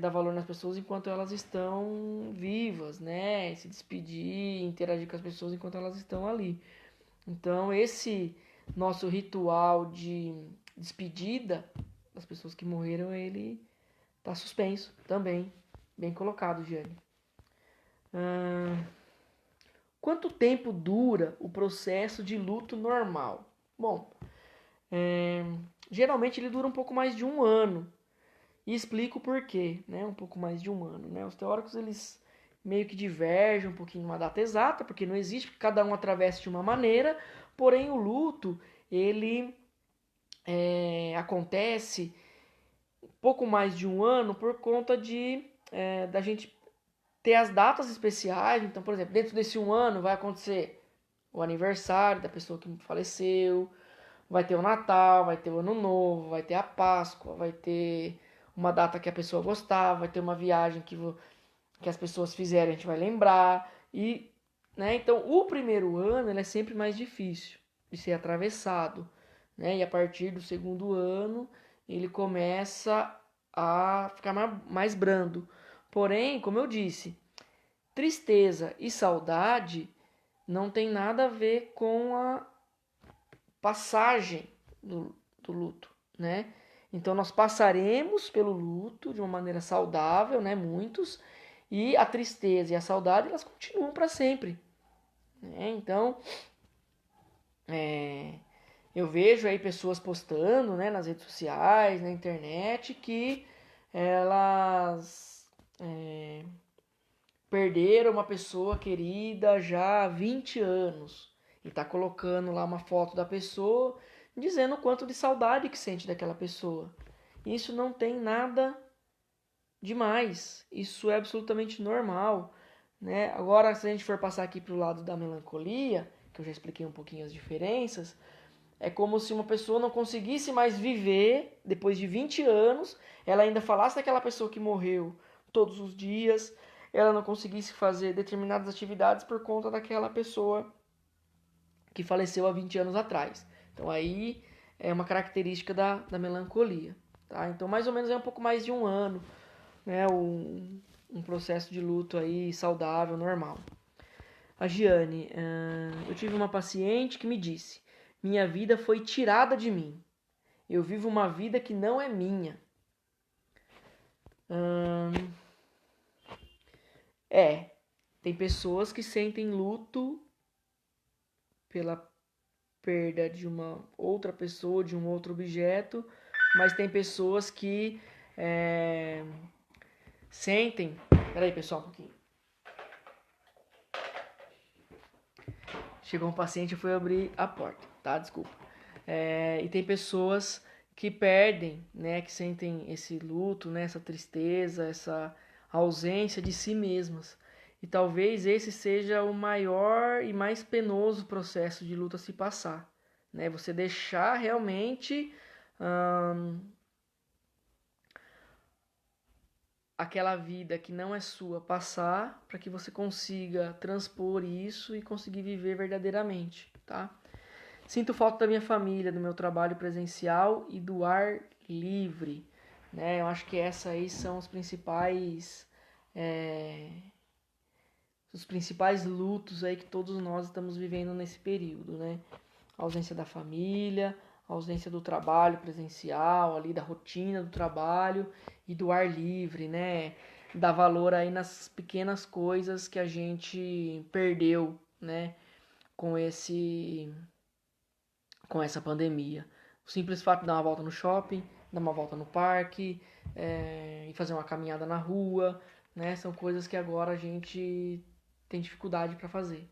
S1: dar valor nas pessoas enquanto elas estão vivas, né? Se despedir, interagir com as pessoas enquanto elas estão ali. Então, esse nosso ritual de despedida das pessoas que morreram, ele está suspenso também. Bem colocado, Gianni. Quanto tempo dura o processo de luto normal? Bom, geralmente ele dura um pouco mais de 1 ano. E explico o porquê, né? Um pouco mais de 1 ano, né? Os teóricos, eles meio que divergem um pouquinho numa data exata, porque não existe, porque cada um atravessa de uma maneira, porém o luto, ele acontece um pouco mais de 1 ano por conta da gente ter as datas especiais. Então, por exemplo, dentro desse 1 ano vai acontecer o aniversário da pessoa que faleceu, vai ter o Natal, vai ter o Ano Novo, vai ter a Páscoa, vai ter uma data que a pessoa gostava, vai ter uma viagem que as pessoas fizeram, a gente vai lembrar. Né, então, o primeiro ano ele é sempre mais difícil de ser atravessado, né? E a partir do segundo ano ele começa a ficar mais brando. Porém, como eu disse, tristeza e saudade não tem nada a ver com a passagem do luto, né? Então nós passaremos pelo luto de uma maneira saudável, né? Muitos, e a tristeza e a saudade elas continuam para sempre, né? Então eu vejo aí pessoas postando, né, nas redes sociais, na internet, que elas perderam uma pessoa querida já há 20 anos e tá colocando lá uma foto da pessoa dizendo o quanto de saudade que sente daquela pessoa. Isso não tem nada demais, isso é absolutamente normal, né? Agora, se a gente for passar aqui para o lado da melancolia, que eu já expliquei um pouquinho as diferenças, é como se uma pessoa não conseguisse mais viver depois de 20 anos, ela ainda falasse daquela pessoa que morreu todos os dias, ela não conseguisse fazer determinadas atividades por conta daquela pessoa que faleceu há 20 anos atrás. Então aí é uma característica da melancolia. Tá? Então mais ou menos é um pouco mais de 1 ano, né? Um processo de luto aí saudável, normal. A Giane, eu tive uma paciente que me disse: minha vida foi tirada de mim. Eu vivo uma vida que não é minha. Tem pessoas que sentem luto pela perda de uma outra pessoa, de um outro objeto, mas tem pessoas que sentem. Peraí, pessoal, um pouquinho. Chegou um paciente e foi abrir a porta, tá? Desculpa. E tem pessoas que perdem, né? Que sentem esse luto, né? Essa tristeza, essa ausência de si mesmas. E talvez esse seja o maior e mais penoso processo de luto a se passar, né? Você deixar realmente aquela vida que não é sua passar, para que você consiga transpor isso e conseguir viver verdadeiramente, tá? Sinto falta da minha família, do meu trabalho presencial e do ar livre, né? Eu acho que essas aí são os principais lutos aí que todos nós estamos vivendo nesse período, né? A ausência da família, a ausência do trabalho presencial, ali da rotina do trabalho e do ar livre, né? Dar valor aí nas pequenas coisas que a gente perdeu, né? Com com essa pandemia. O simples fato de dar uma volta no shopping, dar uma volta no parque, e fazer uma caminhada na rua, né? São coisas que agora a gente tem dificuldade para fazer.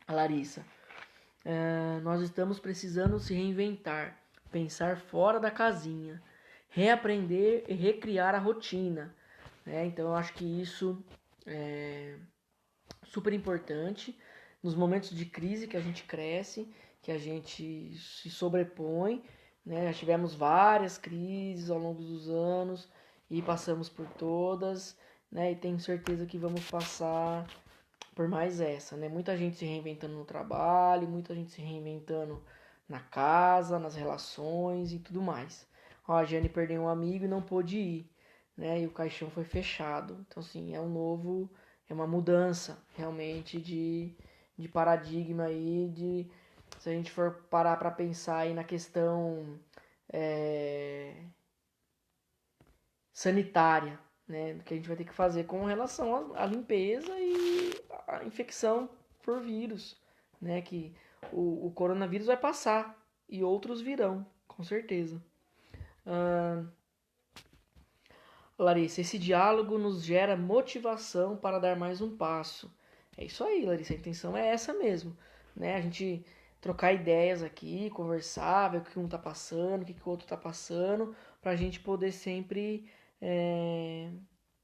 S1: A Larissa, nós estamos precisando se reinventar, pensar fora da casinha, reaprender e recriar a rotina, né? Então eu acho que isso é super importante nos momentos de crise que a gente cresce, que a gente se sobrepõe, né? Já tivemos várias crises ao longo dos anos e passamos por todas, né? E tenho certeza que vamos passar por mais essa, né? Muita gente se reinventando no trabalho, muita gente se reinventando na casa, nas relações e tudo mais. Ó, a Jane perdeu um amigo e não pôde ir, né? E o caixão foi fechado. Então, assim, é uma mudança realmente de paradigma aí, se a gente for parar para pensar aí na questão é, sanitária, né, que a gente vai ter que fazer com relação à limpeza e à infecção por vírus, né, que o coronavírus vai passar e outros virão, com certeza. Larissa, esse diálogo nos gera motivação para dar mais um passo. É isso aí, Larissa, a intenção é essa mesmo, né? A gente trocar ideias aqui, conversar, ver o que um tá passando, o que o outro tá passando, para a gente poder sempre é,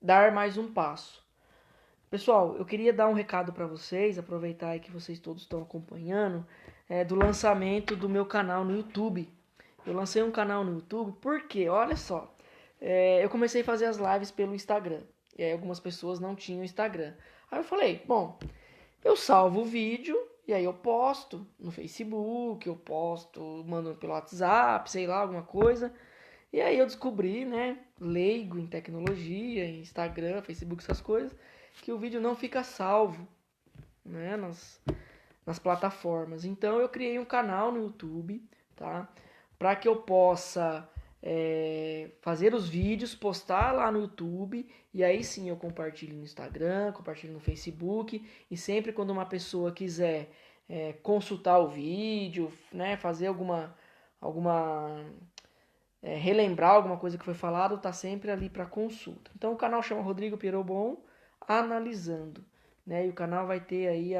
S1: dar mais um passo. Pessoal, eu queria dar um recado para vocês, aproveitar aí que vocês todos estão acompanhando, do lançamento do meu canal no YouTube. Eu lancei um canal no YouTube porque, olha só, eu comecei a fazer as lives pelo Instagram. E aí algumas pessoas não tinham Instagram. Aí eu falei, bom, eu salvo o vídeo e aí eu posto no Facebook, eu posto, mando pelo WhatsApp, sei lá, alguma coisa. E aí eu descobri, né, leigo em tecnologia, em Instagram, Facebook, essas coisas, que o vídeo não fica salvo, né, nas plataformas. Então eu criei um canal no YouTube, tá? Para que eu possa fazer os vídeos, postar lá no YouTube e aí sim eu compartilho no Instagram, compartilho no Facebook e sempre quando uma pessoa quiser consultar o vídeo, né, fazer alguma relembrar alguma coisa que foi falado, tá sempre ali para consulta. Então o canal chama Rodrigo Pierobon Analisando, né? E o canal vai ter aí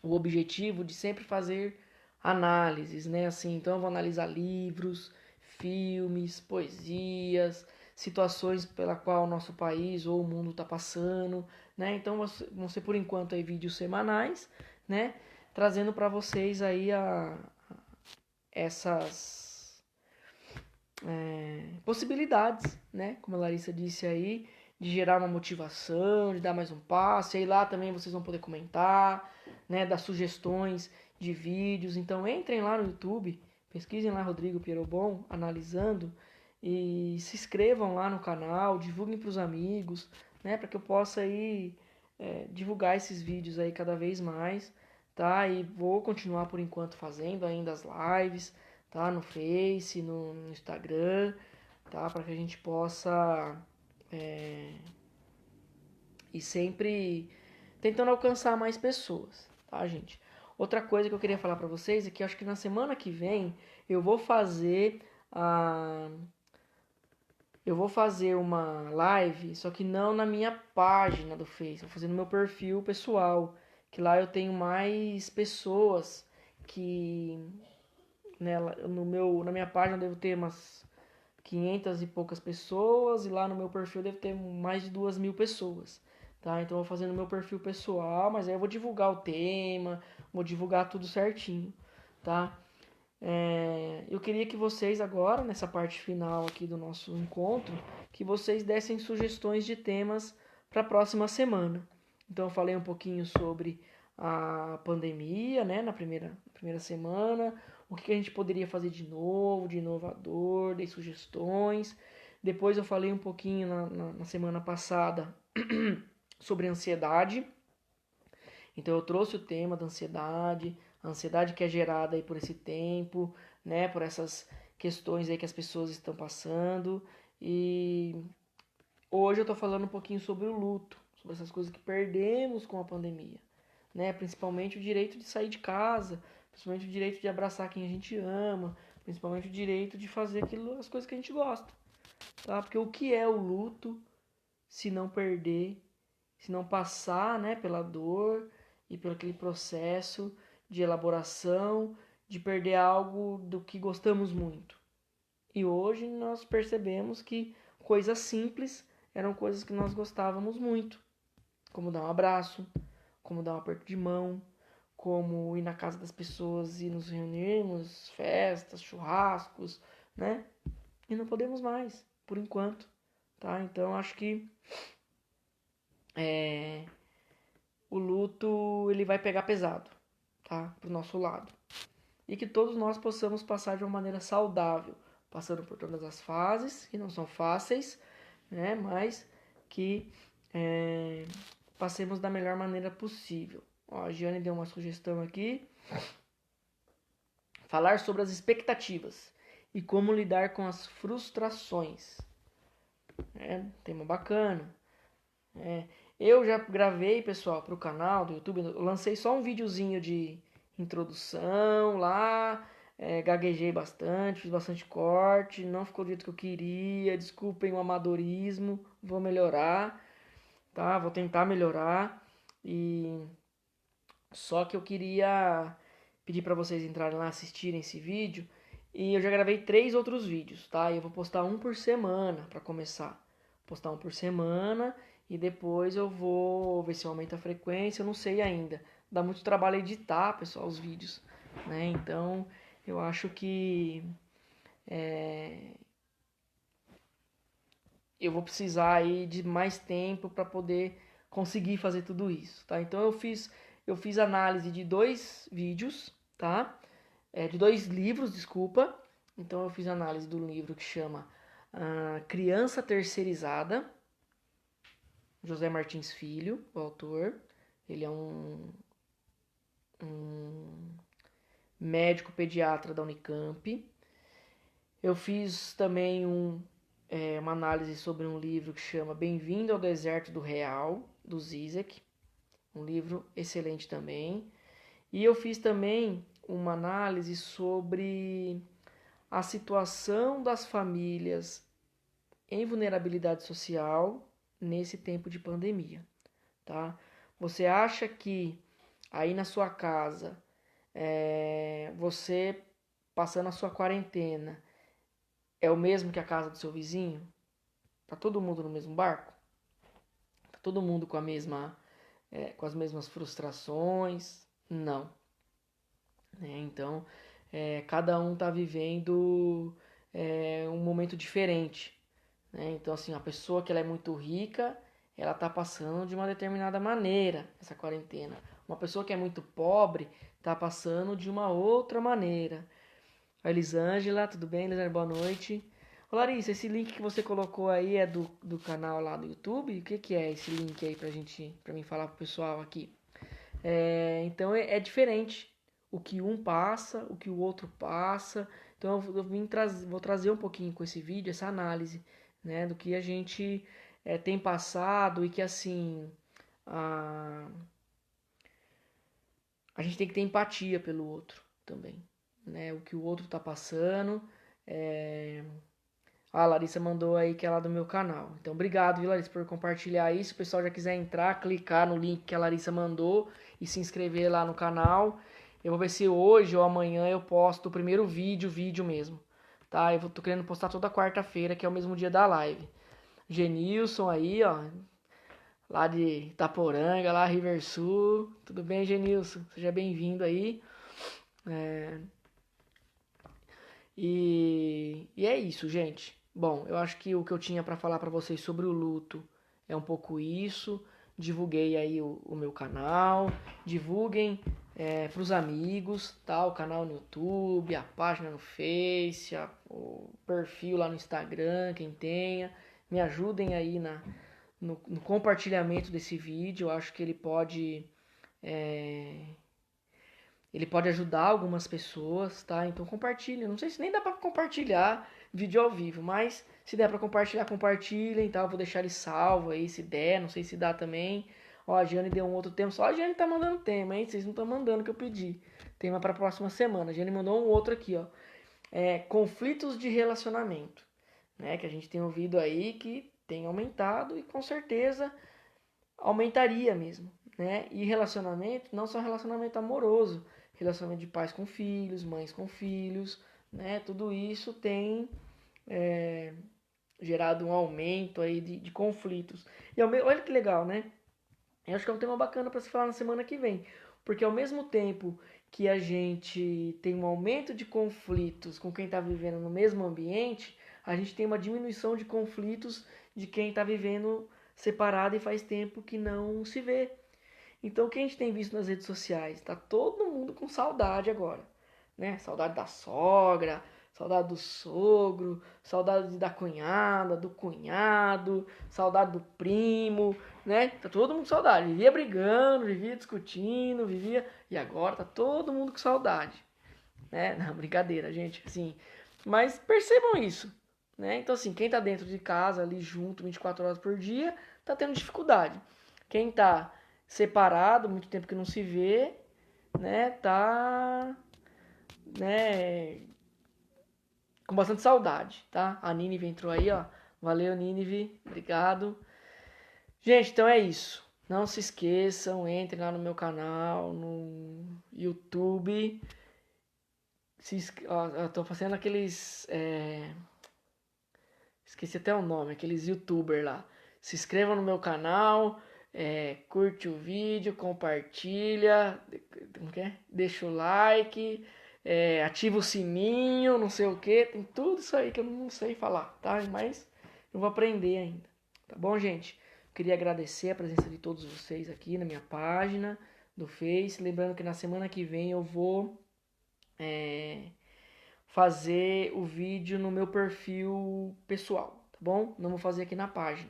S1: o objetivo de sempre fazer análises, né? Assim, então eu vou analisar livros, filmes, poesias, situações pela qual o nosso país ou o mundo está passando, né? Então vão ser por enquanto aí vídeos semanais, né? Trazendo para vocês aí essas possibilidades, né? Como a Larissa disse aí, de gerar uma motivação, de dar mais um passo. E aí lá também vocês vão poder comentar, né? Dar sugestões de vídeos. Então entrem lá no YouTube, pesquisem lá Rodrigo Pierobon analisando e se inscrevam lá no canal, divulguem para os amigos, né? Para que eu possa aí divulgar esses vídeos aí cada vez mais, tá? E vou continuar por enquanto fazendo ainda as lives, tá? No Face, no Instagram, tá? Para que a gente possa ir sempre tentando alcançar mais pessoas, tá, gente? Outra coisa que eu queria falar para vocês é que eu acho que na semana que vem eu vou fazer a eu vou fazer uma live, só que não na minha página do Face, vou fazer no meu perfil pessoal, que lá eu tenho mais pessoas que nela no meu na minha página eu devo ter umas 500 e poucas pessoas e lá no meu perfil deve ter mais de 2.000 pessoas, tá? Então eu vou fazer no meu perfil pessoal, mas aí eu vou divulgar o tema, vou divulgar tudo certinho, tá? Eu queria que vocês agora, nessa parte final aqui do nosso encontro, que vocês dessem sugestões de temas para a próxima semana. Então eu falei um pouquinho sobre a pandemia, né, na primeira semana, o que a gente poderia fazer de novo, de inovador, dei sugestões. Depois eu falei um pouquinho na semana passada sobre ansiedade. Então eu trouxe o tema da ansiedade, a ansiedade que é gerada aí por esse tempo, né, por essas questões aí que as pessoas estão passando. E hoje eu tô falando um pouquinho sobre o luto, sobre essas coisas que perdemos com a pandemia, né? Principalmente o direito de sair de casa, principalmente o direito de abraçar quem a gente ama, principalmente o direito de fazer as coisas que a gente gosta, tá? Porque o que é o luto se não perder, se não passar, né, pela dor e pelo aquele processo de elaboração, de perder algo do que gostamos muito. E hoje nós percebemos que coisas simples eram coisas que nós gostávamos muito, como dar um abraço, como dar um aperto de mão, como ir na casa das pessoas e nos reunirmos, festas, churrascos, né? E não podemos mais, por enquanto, tá? Então acho que o luto ele vai pegar pesado, tá? Pro nosso lado. E que todos nós possamos passar de uma maneira saudável, passando por todas as fases, que não são fáceis, né? Mas que passemos da melhor maneira possível. Ó, a Giane deu uma sugestão aqui. Falar sobre as expectativas e como lidar com as frustrações. Tema bacana. Eu já gravei, pessoal, para o canal do YouTube. Eu lancei só um videozinho de introdução lá. Gaguejei bastante, fiz bastante corte. Não ficou do jeito que eu queria. Desculpem o amadorismo. Vou melhorar, tá? Vou tentar melhorar. E só que eu queria pedir para vocês entrarem lá, assistirem esse vídeo. E eu já gravei 3 outros vídeos, tá? E eu vou postar um por semana para começar. Postar um por semana e depois eu vou ver se aumenta a frequência, eu não sei ainda. Dá muito trabalho editar, pessoal, os vídeos, né? Então, eu acho que eu vou precisar aí de mais tempo para poder conseguir fazer tudo isso, tá? Então eu fiz análise de 2 vídeos, tá? De 2 livros, desculpa. Então eu fiz análise do livro que chama Criança Terceirizada, José Martins Filho, o autor. Ele é um médico pediatra da Unicamp. Eu fiz também uma análise sobre um livro que chama Bem-vindo ao Deserto do Real, do Zizek. Um livro excelente também. E eu fiz também uma análise sobre a situação das famílias em vulnerabilidade social nesse tempo de pandemia, tá? Você acha que aí na sua casa, você passando a sua quarentena, é o mesmo que a casa do seu vizinho? Tá todo mundo no mesmo barco? Tá todo mundo com as mesmas frustrações? Não. Então, cada um tá vivendo um momento diferente. Né? Então, assim, a pessoa que ela é muito rica, ela tá passando de uma determinada maneira essa quarentena. Uma pessoa que é muito pobre tá passando de uma outra maneira. A Elisângela, tudo bem, Elisângela? Boa noite. Ô Larissa, esse link que você colocou aí é do canal lá do YouTube? O que é esse link aí pra mim falar pro pessoal aqui? Então é diferente o que um passa, o que o outro passa. Então vou trazer um pouquinho com esse vídeo, essa análise, né, do que a gente tem passado e que assim a gente tem que ter empatia pelo outro também, né? O que o outro tá passando. A Larissa mandou aí que é lá do meu canal. Então, obrigado, viu, Larissa, por compartilhar isso. Se o pessoal já quiser entrar, clicar no link que a Larissa mandou e se inscrever lá no canal. Eu vou ver se hoje ou amanhã eu posto o primeiro vídeo mesmo. Tá? Tô querendo postar toda quarta-feira, que é o mesmo dia da live. Genilson aí, ó. Lá de Itaporanga, lá Riversul. Tudo bem, Genilson? Seja bem-vindo aí. E é isso, gente. Bom, eu acho que o que eu tinha para falar para vocês sobre o luto é um pouco isso. Divulguei aí o meu canal, divulguem para os amigos, tá? O canal no YouTube, a página no Face, o perfil lá no Instagram, quem tenha. Me ajudem aí no compartilhamento desse vídeo. Eu acho que ele pode ajudar algumas pessoas, tá? Então compartilha. Não sei se nem dá para compartilhar vídeo ao vivo, mas se der para compartilhar, compartilhem, tá? Eu vou deixar ele salvo aí, se der. Não sei se dá também. Ó, a Jane deu um outro tema. Só a Jane tá mandando tema, hein? Vocês não estão mandando o que eu pedi. Tema para a próxima semana. A Jane mandou um outro aqui, ó. Conflitos de relacionamento, né? Que a gente tem ouvido aí que tem aumentado e com certeza aumentaria mesmo, né? E relacionamento, não só relacionamento amoroso, relacionamento de pais com filhos, mães com filhos, né? Tudo isso tem gerado um aumento aí de conflitos. E olha que legal, né? Eu acho que é um tema bacana para se falar na semana que vem, porque ao mesmo tempo que a gente tem um aumento de conflitos com quem está vivendo no mesmo ambiente, a gente tem uma diminuição de conflitos de quem está vivendo separado e faz tempo que não se vê. Então, o que a gente tem visto nas redes sociais? Tá todo mundo com saudade agora, né? Saudade da sogra, saudade do sogro, saudade da cunhada, do cunhado, saudade do primo, né? Tá todo mundo com saudade. Vivia brigando, vivia discutindo, vivia... E agora tá todo mundo com saudade, né? Não, brincadeira, gente, assim... Mas percebam isso, né? Então, assim, quem tá dentro de casa, ali junto, 24 horas por dia, tá tendo dificuldade. Quem tá separado, muito tempo que não se vê, né, tá, né, com bastante saudade, tá? A Nínive entrou aí, ó. Valeu, Nínive, obrigado. Gente, então é isso. Não se esqueçam, entrem lá no meu canal, no YouTube. Ó, eu tô fazendo aqueles... Esqueci até o nome, aqueles youtubers lá. Se inscrevam no meu canal, curte o vídeo, compartilha, como que é? Deixa o like, ativa o sininho, não sei o que, tem tudo isso aí que eu não sei falar, tá? Mas eu vou aprender ainda, tá bom, gente? Queria agradecer a presença de todos vocês aqui na minha página do Face, lembrando que na semana que vem eu vou fazer o vídeo no meu perfil pessoal, tá bom? Não vou fazer aqui na página,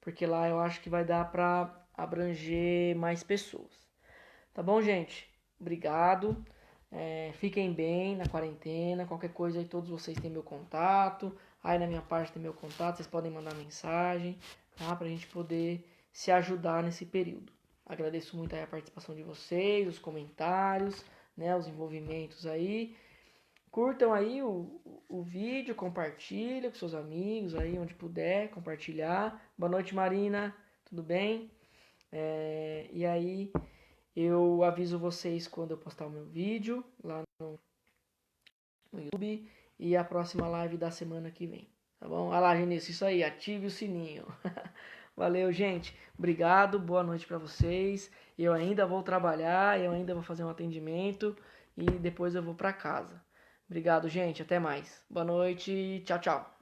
S1: porque lá eu acho que vai dar pra abranger mais pessoas. Tá bom, gente? Obrigado. Fiquem bem na quarentena. Qualquer coisa aí, todos vocês têm meu contato. Aí na minha página tem meu contato. Vocês podem mandar mensagem, tá? Pra gente poder se ajudar nesse período. Agradeço muito aí a participação de vocês, os comentários, né? Os envolvimentos aí. Curtam aí o vídeo, compartilha com seus amigos aí, onde puder, compartilhar. Boa noite, Marina, tudo bem? E aí, eu aviso vocês quando eu postar o meu vídeo lá no YouTube e a próxima live da semana que vem, tá bom? Olha lá, Genício, isso aí, ative o sininho. Valeu, gente. Obrigado, boa noite pra vocês. Eu ainda vou trabalhar, eu ainda vou fazer um atendimento e depois eu vou pra casa. Obrigado, gente. Até mais. Boa noite. Tchau, tchau.